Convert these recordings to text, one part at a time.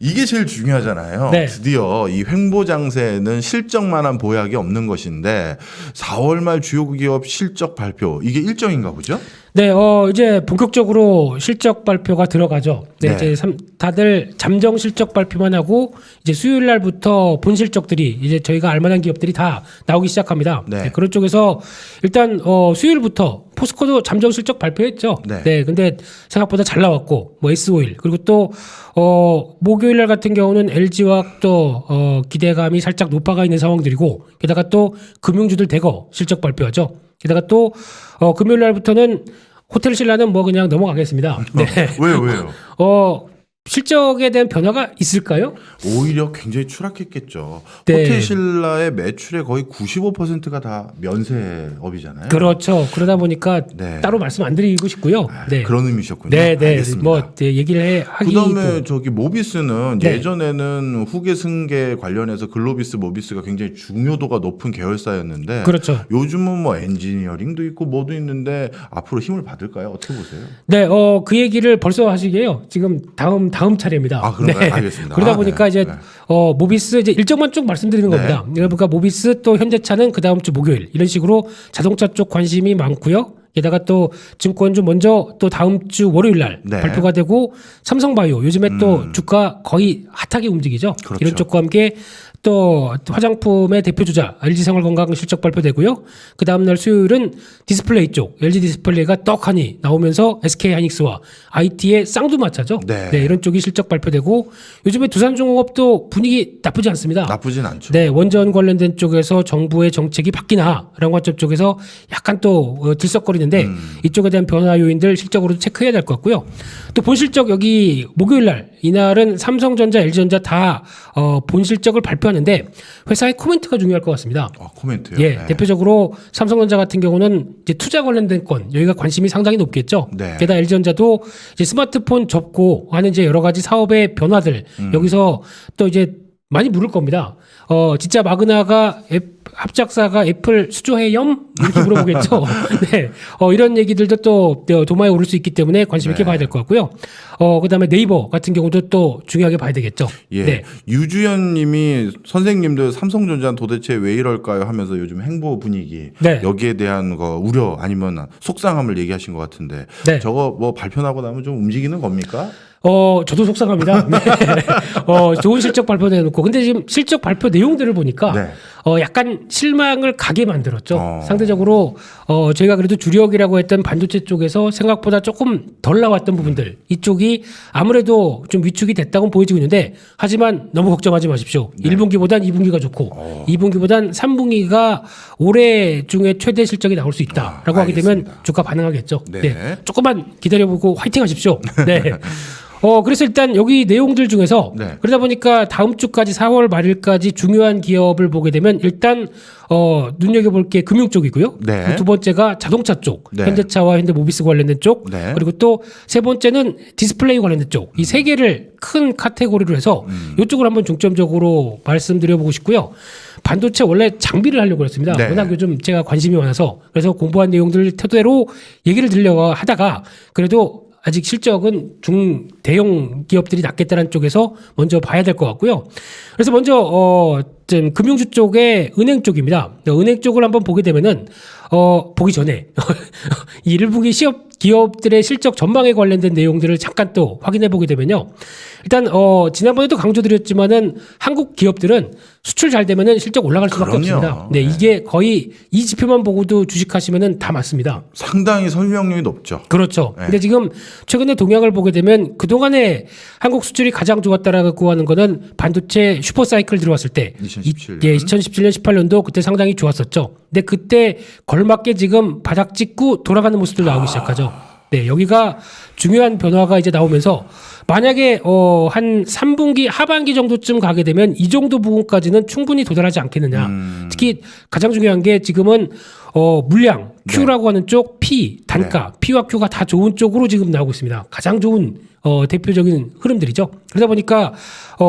이게 제일 중요하잖아요. 네. 드디어 이 횡보장세는 실적만한 보약이 없는 것인데 4월 말 주요 기업 실적 발표 이게 일정인가 보죠? 네, 이제 본격적으로 실적 발표가 들어가죠. 네, 네. 이제 다들 잠정 실적 발표만 하고 이제 수요일 날부터 본 실적들이 이제 저희가 알만한 기업들이 다 나오기 시작합니다. 네. 네, 그런 쪽에서 일단 수요일부터 포스코도 잠정 실적 발표했죠. 네. 네, 근데 생각보다 잘 나왔고 뭐 S-오일 그리고 또 목요일 날 같은 경우는 LG화학 또 기대감이 살짝 높아가 있는 상황들이고 게다가 또 금융주들 대거 실적 발표하죠. 게다가 또 금요일 날부터는 호텔 신라는 뭐 그냥 넘어가겠습니다. 네. 왜요? 실적에 대한 변화가 있을까요? 오히려 굉장히 추락했겠죠. 네. 호텔 신라의 매출의 거의 95%가 다 면세업이잖아요. 그렇죠. 그러다 보니까 네. 따로 말씀 안 드리고 싶고요. 네. 그런 의미셨군요. 네, 네. 알겠습니다. 뭐 얘기를 하기 그다음에 또. 저기 모비스는 네. 예전에는 후계 승계 관련해서 글로비스, 모비스가 굉장히 중요도가 높은 계열사였는데 그렇죠. 요즘은 뭐 엔지니어링도 있고 뭐도 있는데 앞으로 힘을 받을까요? 어떻게 보세요? 네, 그 얘기를 벌써 하시게요. 지금 다음 차례입니다. 아, 그런가요? 알겠습니다. 그러다 보니까 네. 이제 네. 모비스 이제 일정만 쭉 말씀드리는 네. 겁니다. 그러니까 모비스 또 현대차는 그 다음 주 목요일 이런 식으로 자동차 쪽 관심이 많고요. 게다가 또 증권주 먼저 또 다음 주 월요일 날 네. 발표가 되고 삼성바이오 요즘에 또 주가 거의 핫하게 움직이죠. 그렇죠. 이런 쪽과 함께 또 화장품의 대표주자 LG생활건강 실적 발표되고요. 그 다음날 수요일은 디스플레이 쪽 LG 디스플레이가 떡하니 나오면서 SK하이닉스와 IT의 쌍두마차죠. 네. 이런 쪽이 실적 발표되고 요즘에 두산중공업도 분위기 나쁘지 않습니다. 나쁘진 않죠. 네, 원전 관련된 쪽에서 정부의 정책이 바뀌나라는 관점 쪽에서 약간 또 들썩거리는데 이쪽에 대한 변화 요인들 실적으로 체크해야 될 것 같고요. 또 본실적 여기 목요일 날 이날은 삼성전자, LG전자 다 본실적을 발표하는데 회사의 코멘트가 중요할 것 같습니다. 코멘트요. 예, 네. 대표적으로 삼성전자 같은 경우는 이제 투자 관련된 건 여기가 관심이 상당히 높겠죠. 네. 게다가 LG전자도 이제 스마트폰 접고 하는 이제 여러 가지 사업의 변화들 여기서 또 이제 많이 물을 겁니다. 진짜 마그나가 합작사가 애플 수조해염 이렇게 물어보겠죠. 네, 이런 얘기들도 또 도마에 오를 수 있기 때문에 관심 있게 네. 봐야 될 것 같고요. 그다음에 네이버 같은 경우도 또 중요하게 봐야 되겠죠. 예. 네. 유주연님이 선생님들 삼성전자는 도대체 왜 이럴까요? 하면서 요즘 행보 분위기 네. 여기에 대한 거 우려 아니면 속상함을 얘기하신 것 같은데 네. 저거 뭐 발표 나고 나면 좀 움직이는 겁니까? 저도 속상합니다. 네. 좋은 실적 발표 내놓고. 근데 지금 실적 발표 내용들을 보니까, 네. 약간 실망을 가게 만들었죠. 어. 상대적으로, 저희가 그래도 주력이라고 했던 반도체 쪽에서 생각보다 조금 덜 나왔던 부분들, 이쪽이 아무래도 좀 위축이 됐다고 보여지고 있는데, 하지만 너무 걱정하지 마십시오. 네. 1분기보단 2분기가 좋고, 2분기보단 3분기가 올해 중에 최대 실적이 나올 수 있다라고 하게 되면 알겠습니다. 주가 반응하겠죠. 네. 조금만 기다려보고 화이팅 하십시오. 네. 그래서 일단 여기 내용들 중에서 네. 그러다 보니까 다음 주까지 4월 말일까지 중요한 기업을 보게 되면 일단 눈여겨볼 게 금융 쪽이고요. 네. 그두 번째가 자동차 쪽, 네. 현대차와 현대모비스 관련된 쪽, 네. 그리고 또 세 번째는 디스플레이 관련된 쪽. 이 세 개를 큰 카테고리로 해서 이쪽을 한번 중점적으로 말씀드려보고 싶고요. 반도체 원래 장비를 하려고 했습니다. 네. 워낙 요즘 제가 관심이 많아서 그래서 공부한 내용들 토대로 얘기를 드리려고 하다가 그래도 아직 실적은 대형 기업들이 낫겠다는 쪽에서 먼저 봐야 될 것 같고요. 그래서 먼저 좀 금융주 쪽의 은행 쪽입니다. 은행 쪽을 한번 보게 되면은 보기 전에 이 1분기 기업들의 실적 전망에 관련된 내용들을 잠깐 또 확인해 보게 되면요. 일단 지난번에도 강조드렸지만은 한국 기업들은 수출 잘 되면은 실적 올라갈 수밖에 그럼요. 없습니다. 네, 네. 이게 거의 이 지표만 보고도 주식하시면은 다 맞습니다. 상당히 설명력이 높죠. 그렇죠. 네. 근데 지금 최근에 동향을 보게 되면 그동안에 한국 수출이 가장 좋았다라고 하는 거는 반도체 슈퍼사이클 들어왔을 때 2017년. 2017년 18년도 그때 상당히 좋았었죠. 근데 그때 걸맞게 지금 바닥 찍고 돌아가는 모습들 나오기 시작하죠. 네, 여기가 중요한 변화가 이제 나오면서 만약에 한 3분기 하반기 정도쯤 가게 되면 이 정도 부분까지는 충분히 도달하지 않겠느냐. 특히 가장 중요한 게 지금은 물량 Q라고 하는 쪽 P 단가 P와 Q가 다 좋은 쪽으로 지금 나오고 있습니다. 가장 좋은 대표적인 흐름들이죠. 그러다 보니까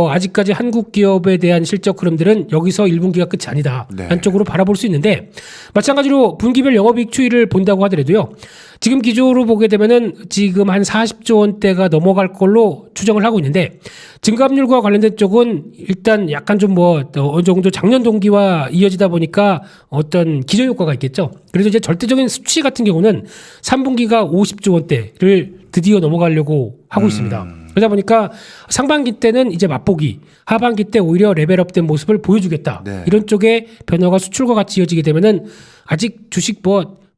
아직까지 한국 기업에 대한 실적 흐름들은 여기서 1분기가 끝이 아니다. 네. 한쪽으로 바라볼 수 있는데 마찬가지로 분기별 영업이익 추이를 본다고 하더라도요. 지금 기조로 보게 되면은 지금 한 40조 원대가 넘어갈 걸로 추정을 하고 있는데 증감률과 관련된 쪽은 일단 약간 좀 어느 정도 작년 동기와 이어지다 보니까 어떤 기저 효과가 있겠죠. 그래서 이제 절대적인 수치 같은 경우는 3분기가 50조 원대를 드디어 넘어가려고 하고 있습니다. 그러다 보니까 상반기 때는 이제 맛보기, 하반기 때 오히려 레벨업된 모습을 보여주겠다. 네. 이런 쪽의 변화가 수출과 같이 이어지게 되면은 아직 주식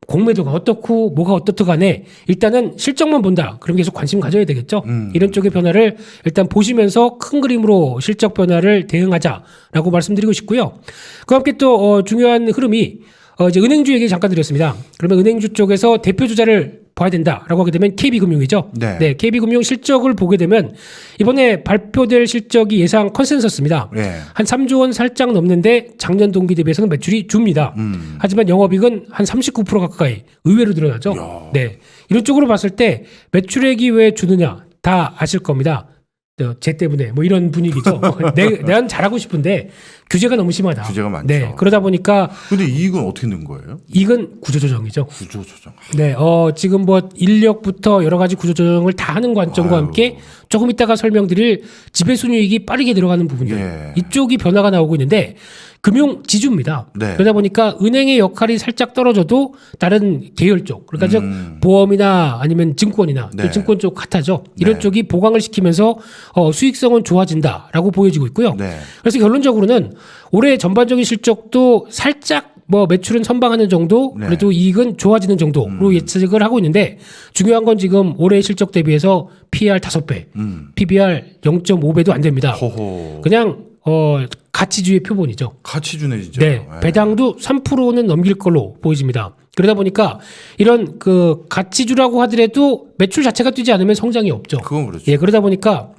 공매도가 어떻고 뭐가 어떻든 간에 일단은 실적만 본다. 그럼 계속 관심 가져야 되겠죠. 이런 쪽의 변화를 일단 보시면서 큰 그림으로 실적 변화를 대응하자라고 말씀드리고 싶고요. 그와 함께 또 중요한 흐름이 이제 은행주 얘기 잠깐 드렸습니다. 그러면 은행주 쪽에서 대표 주자를 봐야 된다라고 하게 되면 KB금융이죠. 네. KB금융 실적을 보게 되면 이번에 발표될 실적이 예상 컨센서스입니다. 네. 한 3조 원 살짝 넘는데 작년 동기 대비해서는 매출이 줍니다. 하지만 영업이익은 한 39% 가까이 의외로 늘어나죠. 야. 네. 이런 쪽으로 봤을 때 매출액이 왜 주느냐 다 아실 겁니다. 쟤 때문에 이런 분위기죠. 내가 잘하고 싶은데 규제가 너무 심하다. 규제가 많죠. 네. 그러다 보니까 근데 이익은 어떻게 는 거예요? 이건 구조조정이죠. 구조조정. 네, 지금 인력부터 여러 가지 구조조정을 다 하는 관점과 아유. 함께 조금 이따가 설명드릴 지배순이익이 빠르게 들어가는 부분들. 예. 이쪽이 변화가 나오고 있는데 금융 지주입니다. 네. 그러다 보니까 은행의 역할이 살짝 떨어져도 다른 계열 쪽, 그러니까 즉 보험이나 아니면 증권이나 네. 또 증권 쪽 같아죠. 이런 네. 쪽이 보강을 시키면서 수익성은 좋아진다라고 보여지고 있고요. 네. 그래서 결론적으로는 올해 전반적인 실적도 살짝 매출은 선방하는 정도, 네. 그래도 이익은 좋아지는 정도로 예측을 하고 있는데 중요한 건 지금 올해 실적 대비해서 PER 5배, PBR 0.5배도 안 됩니다. 호호. 그냥 가치주의 표본이죠. 같이 주네 진짜. 네, 배당도 3%는 넘길 걸로 보여집니다. 그러다 보니까 이런 가치주라고 하더라도 매출 자체가 뛰지 않으면 성장이 없죠. 그건 그렇죠. 예, 그러다 보니까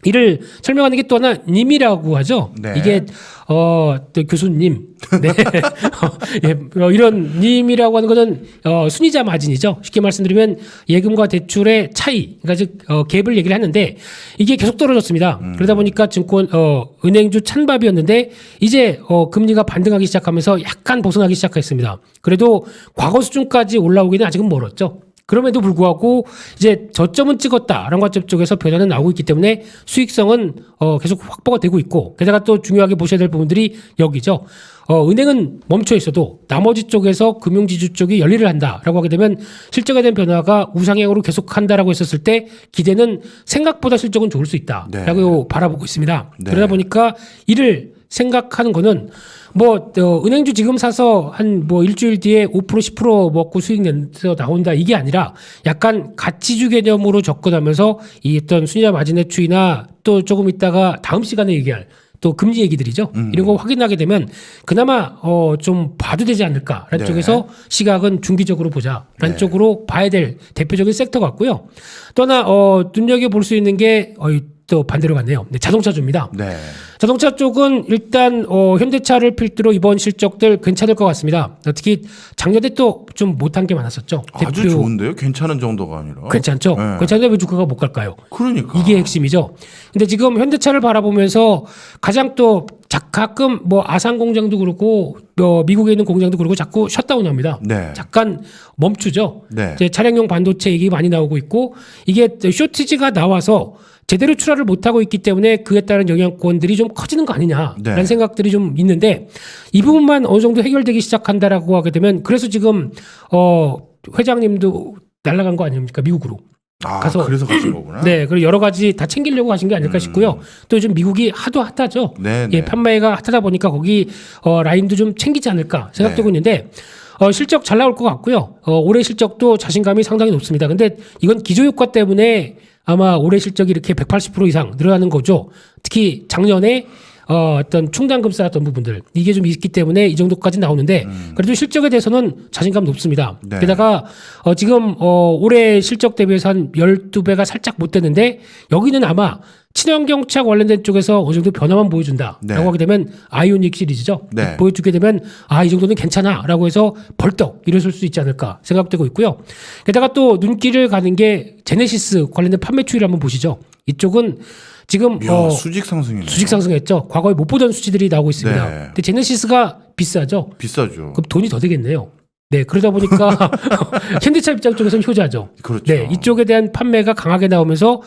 이를 설명하는 게 또 하나 님이라고 하죠. 네. 이게 또 교수님, 네, 이런 님이라고 하는 것은 순이자 마진이죠. 쉽게 말씀드리면 예금과 대출의 차이, 그러니까 즉 갭을 얘기를 하는데 이게 계속 떨어졌습니다. 그러다 보니까 증권 은행주 찬밥이었는데 이제 금리가 반등하기 시작하면서 약간 벗어나기 시작했습니다. 그래도 과거 수준까지 올라오기는 아직은 멀었죠. 그럼에도 불구하고 이제 저점은 찍었다라는 관점 쪽에서 변화는 나오고 있기 때문에 수익성은 계속 확보가 되고 있고 게다가 또 중요하게 보셔야 될 부분들이 여기죠. 은행은 멈춰 있어도 나머지 쪽에서 금융지주 쪽이 열일을 한다라고 하게 되면 실적에 대한 변화가 우상향으로 계속한다라고 했었을 때 기대는 생각보다 실적은 좋을 수 있다라고 바라보고 있습니다. 네. 그러다 보니까 이를 생각하는 거는 은행주 지금 사서 한 일주일 뒤에 5% 10% 먹고 수익 내서 나온다 이게 아니라 약간 가치주 개념으로 접근하면서 이 어떤 순이자 마진의 추이나 또 조금 있다가 다음 시간에 얘기할 또 금리 얘기들이죠. 이런 거 확인하게 되면 그나마 좀 봐도 되지 않을까라는 네. 쪽에서 시각은 중기적으로 보자라는 네. 쪽으로 봐야 될 대표적인 섹터 같고요. 또 하나 눈여겨볼 수 있는 게 또 반대로 갔네요. 네, 자동차주입니다. 네. 자동차 쪽은 일단 현대차를 필두로 이번 실적들 괜찮을 것 같습니다. 특히 작년에 또 좀 못한 게 많았었죠. 아주 좋은데요? 괜찮은 정도가 아니라. 괜찮죠. 네. 괜찮은데 왜 주가가 못 갈까요? 그러니까. 이게 핵심이죠. 근데 지금 현대차를 바라보면서 가장 또 가끔 아산 공장도 그렇고 미국에 있는 공장도 그렇고 자꾸 셧다운합니다. 네. 잠깐 멈추죠. 네. 이제 차량용 반도체 얘기 많이 나오고 있고 이게 쇼티지가 나와서 제대로 출하를 못하고 있기 때문에 그에 따른 영향권들이 좀 커지는 거 아니냐라는 네. 생각들이 좀 있는데 이 부분만 어느 정도 해결되기 시작한다라고 하게 되면 그래서 지금 회장님도 날아간 거 아닙니까 미국으로. 가서 그래서 가신 거구나. 네, 그리고 여러 가지 다 챙기려고 하신 게 아닐까 싶고요. 또 요즘 미국이 하도 핫하죠. 네, 예, 네. 판매가 핫하다 보니까 거기 라인도 좀 챙기지 않을까 생각되고 네. 있는데 실적 잘 나올 것 같고요. 올해 실적도 자신감이 상당히 높습니다. 근데 이건 기조 효과 때문에 아마 올해 실적이 이렇게 180% 이상 늘어나는 거죠. 특히 작년에 어떤 충당금 쌓았던 부분들 이게 좀 있기 때문에 이 정도까지 나오는데 그래도 실적에 대해서는 자신감 높습니다. 네. 게다가 지금 올해 실적 대비해서 한 12배가 살짝 못 되는데 여기는 아마 친환경차 관련된 쪽에서 어느 정도 변화만 보여준다라고 네. 하게 되면 아이오닉 시리즈죠. 네. 보여주게 되면 이 정도는 괜찮아라고 해서 벌떡 일어설 수 있지 않을까 생각되고 있고요. 게다가 또 눈길을 가는 게 제네시스 관련된 판매 추이를 한번 보시죠. 이쪽은 지금 이야, 수직 상승이네. 수직 상승했죠. 과거에 못 보던 수치들이 나오고 있습니다. 네. 근데 제네시스가 비싸죠. 비싸죠. 그럼 돈이 더 되겠네요. 네, 그러다 보니까 현대차 입장 쪽에서는 효자죠. 그렇죠. 네, 이쪽에 대한 판매가 강하게 나오면서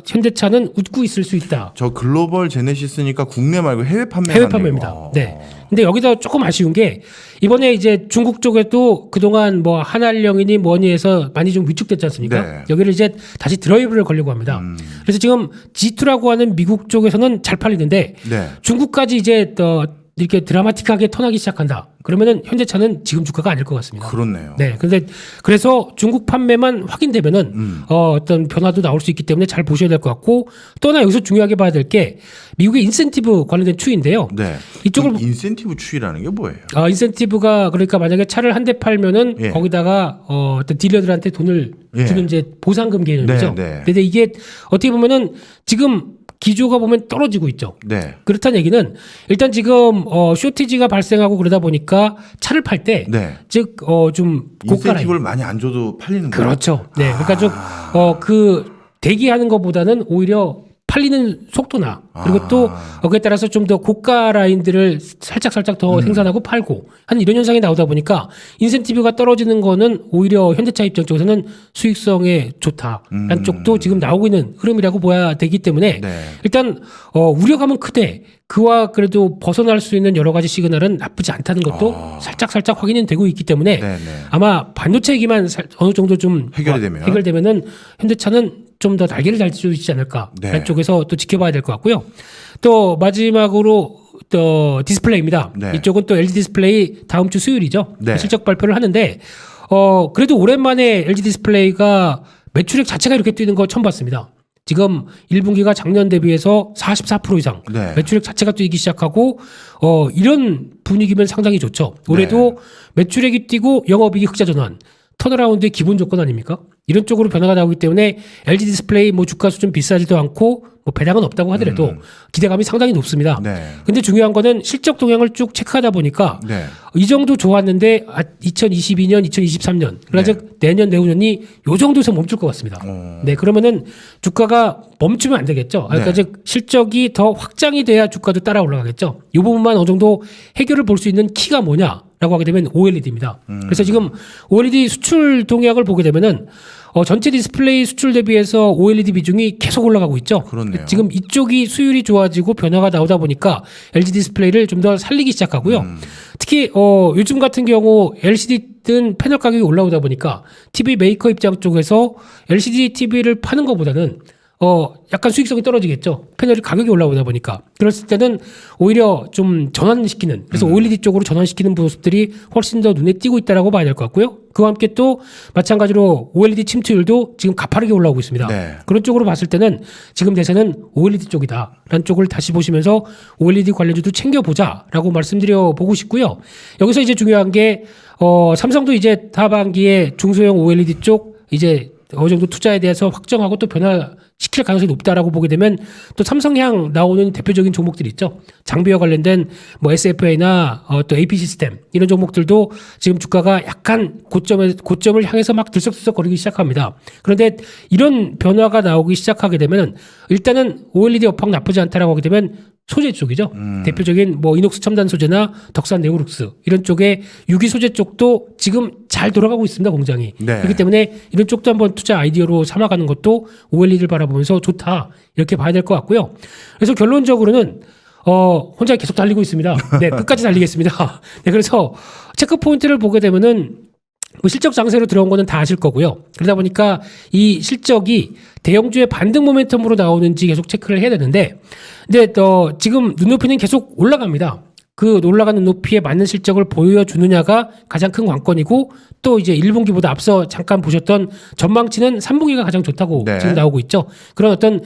현대차는 웃고 있을 수 있다. 저 글로벌 제네시스니까 국내 말고 해외 판매. 해외 판매입니다. 네. 근데 여기서 조금 아쉬운 게 이번에 이제 중국 쪽에도 그동안 뭐 한알령이니 뭐니 해서 많이 좀 위축됐지 않습니까? 네. 여기를 이제 다시 드라이브를 걸려고 합니다. 그래서 지금 G2라고 하는 미국 쪽에서는 잘 팔리는데 네. 중국까지 이제 이렇게 드라마틱하게 턴하기 시작한다. 그러면은 현대차는 지금 주가가 아닐 것 같습니다. 그렇네요. 네. 근데 그래서 중국 판매만 확인되면은 어떤 변화도 나올 수 있기 때문에 잘 보셔야 될 것 같고 또 하나 여기서 중요하게 봐야 될 게 미국의 인센티브 관련된 추이인데요. 네. 이쪽을 그 인센티브 추이라는 게 뭐예요? 인센티브가 그러니까 만약에 차를 한 대 팔면은 예. 거기다가 어떤 딜러들한테 돈을 예. 주는 이제 보상금 개념이죠. 네, 네. 근데 이게 어떻게 보면은 지금 기조가 보면 떨어지고 있죠. 네. 그렇다는 얘기는 일단 지금 쇼티지가 발생하고 그러다 보니까 차를 팔 때 네. 즉 좀 고가 라인 인센티브를 많이 안 줘도 팔리는 거예요. 그렇죠. 네. 그러니까 좀 그 대기하는 것보다는 오히려 팔리는 속도나 그리고 또 거기에 따라서 좀 더 고가 라인들을 살짝 더 생산하고 팔고 하는 이런 현상이 나오다 보니까 인센티브가 떨어지는 거는 오히려 현대차 입장 쪽에서는 수익성에 좋다라는 쪽도 지금 나오고 있는 흐름이라고 봐야 되기 때문에 네. 일단 우려감은 크되 그와 그래도 벗어날 수 있는 여러 가지 시그널은 나쁘지 않다는 것도 살짝 확인이 되고 있기 때문에 네, 네. 아마 반도체 얘기만 어느 정도 좀 해결되면은 현대차는 좀 더 날개를 달 수 있지 않을까 네. 라는 쪽에서 또 지켜봐야 될 것 같고요. 또 마지막으로 또 디스플레이입니다. 네. 이쪽은 또 LG 디스플레이 다음 주 수요일이죠. 네. 실적 발표를 하는데 그래도 오랜만에 LG 디스플레이가 매출액 자체가 이렇게 뛰는 거 처음 봤습니다. 지금 1분기가 작년 대비해서 44% 이상 네. 매출액 자체가 뛰기 시작하고 이런 분위기면 상당히 좋죠. 올해도 매출액이 뛰고 영업이익이 흑자 전환. 턴어라운드의 기본 조건 아닙니까? 이런 쪽으로 변화가 나오기 때문에 LG 디스플레이 뭐 주가 수준 비싸지도 않고 뭐 배당은 없다고 하더라도 기대감이 상당히 높습니다. 네. 근데 중요한 거는 실적 동향을 쭉 체크하다 보니까 네. 이 정도 좋았는데 2022년, 2023년 그러니까 네. 즉 내년, 내후년이 요 정도에서 멈출 것 같습니다. 네, 그러면은 주가가 멈추면 안 되겠죠. 그러니까 네. 즉 실적이 더 확장이 돼야 주가도 따라 올라가겠죠. 이 부분만 어느 정도 해결을 볼 수 있는 키가 뭐냐? 라고 하게 되면 OLED입니다. 그래서 지금 OLED 수출 동향을 보게 되면은 전체 디스플레이 수출 대비해서 OLED 비중이 계속 올라가고 있죠. 그렇네요. 지금 이쪽이 수율이 좋아지고 변화가 나오다 보니까 LG 디스플레이를 좀 더 살리기 시작하고요. 특히 요즘 같은 경우 LCD든 패널 가격이 올라오다 보니까 TV 메이커 입장 쪽에서 LCD TV를 파는 것보다는 약간 수익성이 떨어지겠죠. 패널이 가격이 올라오다 보니까. 그랬을 때는 오히려 좀 전환시키는, 그래서 OLED 쪽으로 전환시키는 모습들이 훨씬 더 눈에 띄고 있다라고 봐야 될 것 같고요. 그와 함께 또 마찬가지로 OLED 침투율도 지금 가파르게 올라오고 있습니다. 네. 그런 쪽으로 봤을 때는 지금 대세는 OLED 쪽이다라는 쪽을 다시 보시면서 OLED 관련주도 챙겨보자라고 말씀드려 보고 싶고요. 여기서 이제 중요한 게 삼성도 이제 하반기에 중소형 OLED 쪽 이제 어느 정도 투자에 대해서 확정하고 또 변화시킬 가능성이 높다라고 보게 되면 또 삼성향 나오는 대표적인 종목들이 있죠. 장비와 관련된 뭐 SFA나 또 AP 시스템 이런 종목들도 지금 주가가 약간 고점을 향해서 막 들썩들썩 거리기 시작합니다. 그런데 이런 변화가 나오기 시작하게 되면 일단은 OLED 업황 나쁘지 않다라고 하게 되면 소재 쪽이죠. 대표적인 뭐 이녹스 첨단 소재나 덕산 네오룩스 이런 쪽에 유기 소재 쪽도 지금 잘 돌아가고 있습니다, 공장이. 네. 그렇기 때문에 이런 쪽도 한번 투자 아이디어로 삼아가는 것도 OLED를 바라보면서 좋다 이렇게 봐야 될 것 같고요. 그래서 결론적으로는 혼자 계속 달리고 있습니다. 네, 끝까지 달리겠습니다. 네, 그래서 체크 포인트를 보게 되면은 뭐 실적 장세로 들어온 거는 다 아실 거고요. 그러다 보니까 이 실적이 대형주의 반등 모멘텀으로 나오는지 계속 체크를 해야 되는데, 근데 지금 눈높이는 계속 올라갑니다. 그 올라가는 높이에 맞는 실적을 보여주느냐가 가장 큰 관건이고, 또 이제 1분기보다 앞서 잠깐 보셨던 전망치는 3분기가 가장 좋다고 네. 지금 나오고 있죠. 그런 어떤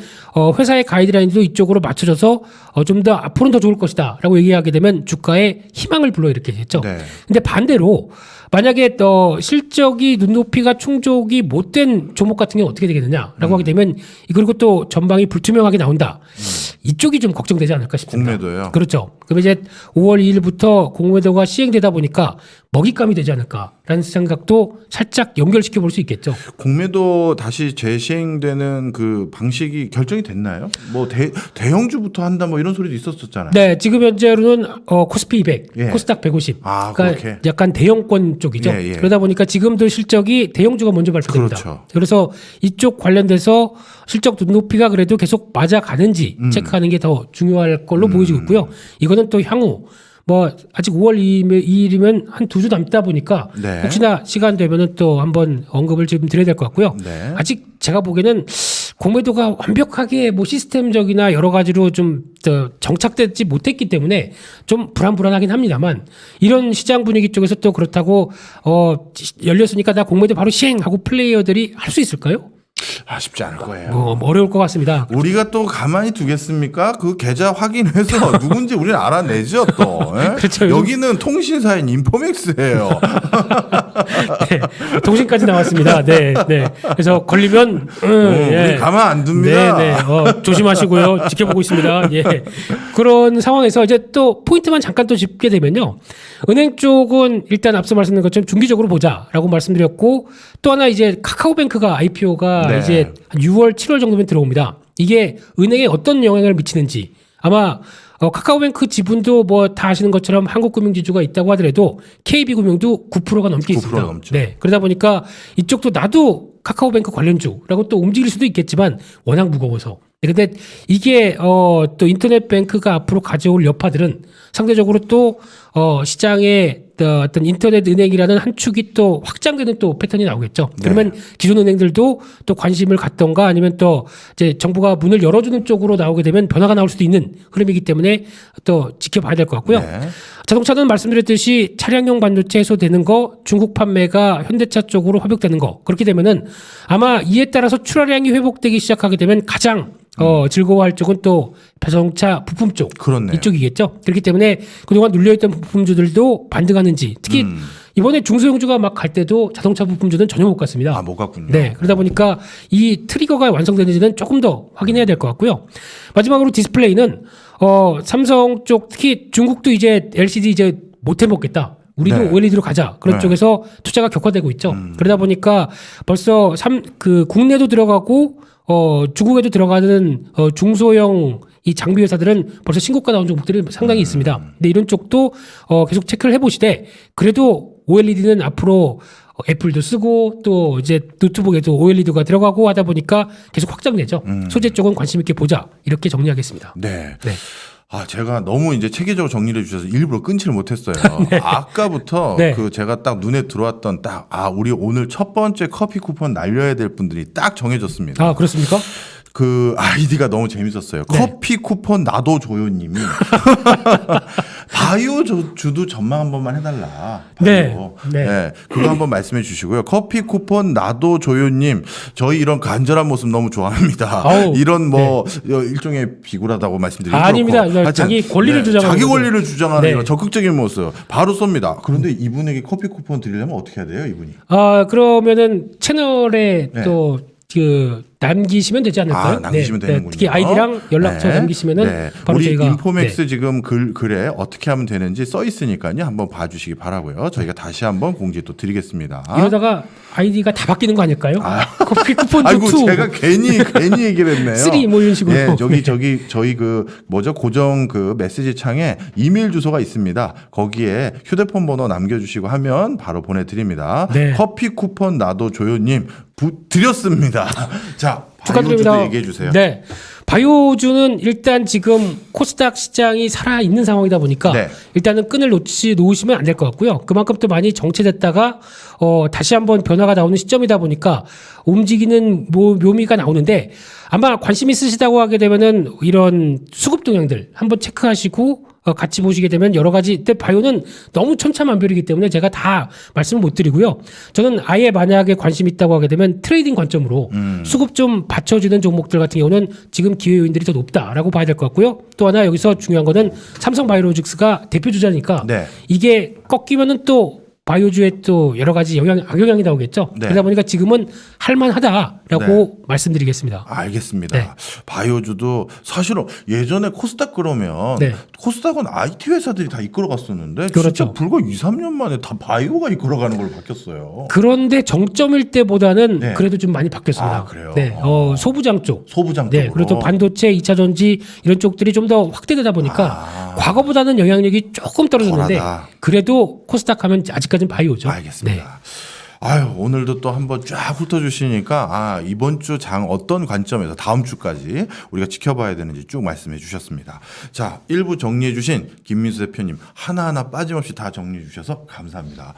회사의 가이드라인도 이쪽으로 맞춰져서 좀 더 앞으로는 더 좋을 것이다라고 얘기하게 되면 주가에 희망을 불러일으키겠죠. 네. 근데 반대로 만약에 실적이 눈높이가 충족이 못된 종목 같은 경우 어떻게 되겠느냐라고 하게 되면 그리고 또 전방이 불투명하게 나온다. 이쪽이 좀 걱정되지 않을까 싶습니다. 공매도요. 그렇죠. 그럼 이제 5월 2일부터 공매도가 시행되다 보니까 먹잇감이 되지 않을까라는 생각도 살짝 연결시켜 볼 수 있겠죠. 공매도 다시 재시행되는 그 방식이 결정이 됐나요? 뭐 대형주부터 한다 뭐 이런 소리도 있었었잖아요. 네, 지금 현재로는 코스피 200, 예. 코스닥 150. 아, 그러니까 그렇게. 약간 대형권 쪽이죠. 예, 예. 그러다 보니까 지금도 실적이 대형주가 먼저 발표됩니다. 그렇죠. 그래서 이쪽 관련돼서 실적 눈높이가 그래도 계속 맞아가는지 체크하는 게 더 중요할 걸로 보여지고 있고요. 이거는 또 향후 뭐 아직 5월 2일이면 한 2주 남다 보니까 네. 혹시나 시간 되면은 또 한번 언급을 좀 드려야 될 것 같고요. 네. 아직 제가 보기에는 공매도가 완벽하게 뭐 시스템적이나 여러 가지로 좀 정착되지 못했기 때문에 좀 불안하긴 합니다만 이런 시장 분위기 쪽에서 또 그렇다고 열렸으니까 나 공매도 바로 시행하고 플레이어들이 할 수 있을까요? 쉽지 않을 거예요. 뭐 어려울 것 같습니다. 우리가 또 가만히 두겠습니까? 그 계좌 확인해서 누군지 우리는 알아내죠 또. 예? 그렇죠. 여기는 통신사인 인포맥스예요. 네, 통신까지 나왔습니다. 네, 네. 그래서 걸리면 우리 가만 안 둡니다. 네, 네. 조심하시고요. 지켜보고 있습니다. 예. 그런 상황에서 이제 또 포인트만 잠깐 또 짚게 되면요. 은행 쪽은 일단 앞서 말씀드린 것처럼 중기적으로 보자라고 말씀드렸고 또 하나 이제 카카오뱅크가 IPO가 네. 이제 한 6월, 7월 정도면 들어옵니다. 이게 은행에 어떤 영향을 미치는지 아마 카카오뱅크 지분도 뭐 다 아시는 것처럼 한국금융지주가 있다고 하더라도 KB금융도 9%가 넘게 9% 있습니다. 넘죠. 네, 그러다 보니까 이쪽도 나도 카카오뱅크 관련주라고 또 움직일 수도 있겠지만 워낙 무거워서. 근데 이게 또 인터넷 뱅크가 앞으로 가져올 여파들은 상대적으로 또 시장의 어떤 인터넷 은행이라는 한 축이 또 확장되는 또 패턴이 나오겠죠. 그러면 기존 은행들도 또 관심을 갖던가 아니면 또 이제 정부가 문을 열어주는 쪽으로 나오게 되면 변화가 나올 수도 있는 흐름이기 때문에 또 지켜봐야 될 것 같고요. 네. 자동차는 말씀드렸듯이 차량용 반도체 해소되는 거, 중국 판매가 현대차 쪽으로 회복되는 거 그렇게 되면은 아마 이에 따라서 출하량이 회복되기 시작하게 되면 가장 즐거워할 쪽은 또 자동차 부품 쪽 그렇네요. 이쪽이겠죠. 그렇기 때문에 그동안 눌려있던 부품주들도 반등하는지 특히 이번에 중소형주가 막 갈 때도 자동차 부품주는 전혀 못 갔습니다. 못 갔군요. 네, 그러다 보니까 이 트리거가 완성되는지는 조금 더 확인해야 될 것 같고요. 마지막으로 디스플레이는 삼성 쪽 특히 중국도 이제 LCD 이제 못 해먹겠다. 우리도 네. OLED로 가자. 그런 네. 쪽에서 투자가 격화되고 있죠. 그러다 보니까 벌써 국내도 들어가고 중국에도 들어가는 중소형 이 장비 회사들은 벌써 신고가 나온 종목들이 상당히 있습니다. 근데 이런 쪽도 계속 체크를 해보시되 그래도 OLED는 앞으로 애플도 쓰고 또 이제 노트북에도 OLED가 들어가고 하다 보니까 계속 확장되죠. 소재 쪽은 관심 있게 보자. 이렇게 정리하겠습니다. 네. 네. 제가 너무 이제 체계적으로 정리를 해주셔서 일부러 끊지를 못했어요. 아까부터 네. 그 제가 딱 눈에 들어왔던 우리 오늘 첫 번째 커피 쿠폰 날려야 될 분들이 딱 정해졌습니다. 아, 그렇습니까? 그 아이디가 너무 재밌었어요. 네. 커피 쿠폰 나도 조요님이 바이오 주도 전망 한 번만 해달라. 바이오. 네. 네. 그거 한번 말씀해 주시고요. 커피 쿠폰 나도 조요님 저희 이런 간절한 모습 너무 좋아합니다. 아우, 이런 뭐 일종의 비굴하다고 말씀드리고 아닙니다. 자기 권리를 주장하는 자기 거죠. 권리를 주장하는 네. 이런 적극적인 모습 바로 쏩니다. 그런데 이분에게 커피 쿠폰 드리려면 어떻게 해야 돼요, 이분이? 그러면은 채널에 네. 또 남기시면 되지 않을까요? 남기시면 되는군요. 특히 아이디랑 연락처 남기시면은 바로 우리 저희가 인포맥스 지금 글에 어떻게 하면 되는지 써 있으니까요. 한번 봐주시기 바라고요. 저희가 다시 한번 공지 또 드리겠습니다. 이러다가 아이디가 다 바뀌는 거 아닐까요? 커피 쿠폰 아이고 2. 제가 괜히 얘기를 했네요. 3 뭐 이런 식으로. 예, 저희 고정 그 메시지 창에 이메일 주소가 있습니다. 거기에 휴대폰 번호 남겨주시고 하면 바로 보내드립니다. 네. 커피 쿠폰 나도 조요님 드렸습니다. 자, 축하드립니다. 바이오주도 얘기해 주세요. 네. 바이오주는 일단 지금 코스닥 시장이 살아있는 상황이다 보니까 네. 일단은 끈을 놓으시면 안 될 것 같고요. 그만큼 또 많이 정체됐다가 다시 한번 변화가 나오는 시점이다 보니까 움직이는 묘미가 나오는데 아마 관심 있으시다고 하게 되면은 이런 수급 동향들 한번 체크하시고 같이 보시게 되면 여러 가지. 근데 바이오는 너무 천차만별이기 때문에 제가 다 말씀을 못 드리고요. 저는 아예 만약에 관심 있다고 하게 되면 트레이딩 관점으로 수급 좀 받쳐주는 종목들 같은 경우는 지금 기회 요인들이 더 높다라고 봐야 될 것 같고요. 또 하나 여기서 중요한 거는 삼성바이오로직스가 대표 주자니까 네. 이게 꺾이면은 또 바이오주에 또 여러 가지 악영향이 나오겠죠. 네. 그러다 보니까 지금은 할만하다라고 말씀드리겠습니다. 알겠습니다. 네. 바이오주도 사실은 예전에 코스닥 그러면 네. 코스닥은 IT 회사들이 다 이끌어갔었는데 그렇죠. 진짜 불과 2, 3년 만에 다 바이오가 이끌어가는 걸로 바뀌었어요. 그런데 정점일 때보다는 네. 그래도 좀 많이 바뀌었습니다. 아, 그래요? 네, 소부장 쪽. 소부장 네, 쪽으로. 그리고 또 반도체, 2차 전지 이런 쪽들이 좀 더 확대되다 보니까 과거보다는 영향력이 조금 떨어졌는데 덜하다. 그래도 코스닥 하면 아직까지는 바이오죠. 알겠습니다. 네. 아유, 오늘도 또 한번 쫙 훑어주시니까 이번 주 장 어떤 관점에서 다음 주까지 우리가 지켜봐야 되는지 쭉 말씀해 주셨습니다. 자, 1부 정리해 주신 김민수 대표님 하나하나 빠짐없이 다 정리해 주셔서 감사합니다.